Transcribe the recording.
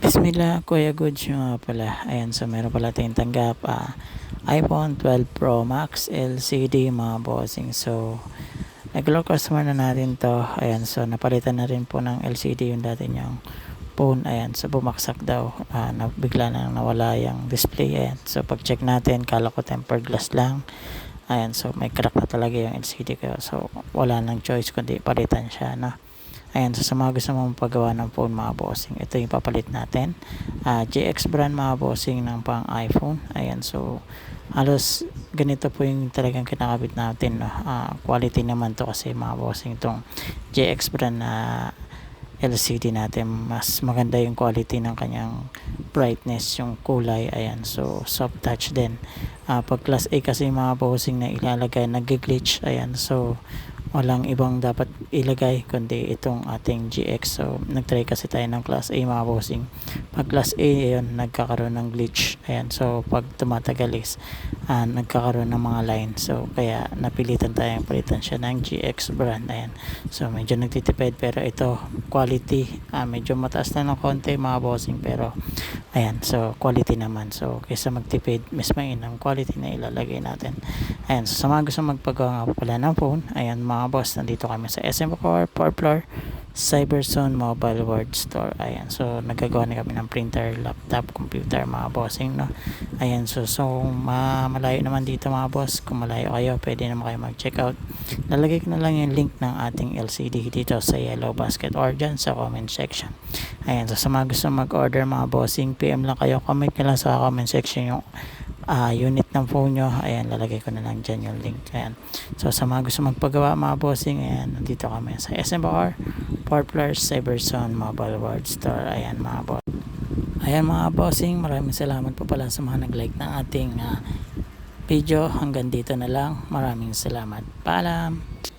Bismillah, Kuya Goods yung nga pala. Ayan, so meron pala tayong tanggap. iPhone 12 Pro Max LCD mga bossing. So, regular customer na natin to. Ayan, so napalitan na rin po ng LCD yung dati niyang phone. Ayan, so bumaksak daw. Bigla na nawala yung display. Ayan, so pag check natin, kala ko tempered glass lang. Ayan, so may crack na talaga yung LCD ko. So, wala nang choice kundi palitan siya na. Ayan, so sa mga gusto mong paggawa ng phone mga bossing, ito yung papalit natin. GX brand mga bossing ng pang iPhone. Ayan, so halos ganito po yung talagang kinakabit natin, no? Quality naman to kasi mga bossing itong GX brand na LCD natin. Mas maganda yung quality ng kanyang brightness, yung kulay. Ayan, so soft touch din. Pag class A kasi mga bossing na ilalagay, nag-glitch. Ayan, so walang ibang dapat ilagay kundi itong ating GX. So nagtry kasi tayo ng class A mga bossing. Pag class A, ayun, nagkakaroon ng glitch. Ayan, so pag tumatagal is nagkakaroon ng mga line. So kaya napilitan tayong palitan siya ng GX brand. Ayan, so medyo nagtitipid pero ito quality, medyo mataas na ng konti mga bossing, pero ayan, so quality naman. So kaysa magtipid, mas mainam quality na ilalagay natin. Ayan, so sa mga gusto magpagawa nga pala ng phone, ayan mga boss, nandito kami sa SM Core 4th floor, Cyberzone Mobile World Store. Ayan, so nagagawa na kami ng printer, laptop, computer mga bossing, no? Ayan, so malayo naman dito mga boss. Kung malayo kayo, pwede naman kayo mag-check out. Lalagay ko na lang yung link ng ating LCD dito sa yellow basket or dyan sa comment section. Ayan, so sa mga gusto mag-order mga bossing, PM lang kayo, comment nyo lang sa comment section yung unit ng phone nyo. Ayan, lalagay ko na lang dyan yung link. Ayan, so sa mga gusto magpagawa mga bossing, ayan, nandito kami sa SMR 4th floor, Cyberzone Mobile World Store. Ayan mga boss. Ayan mga bossing, maraming salamat po pala sa mga nag-like ng ating video. Hanggang dito na lang. Maraming salamat. Paalam.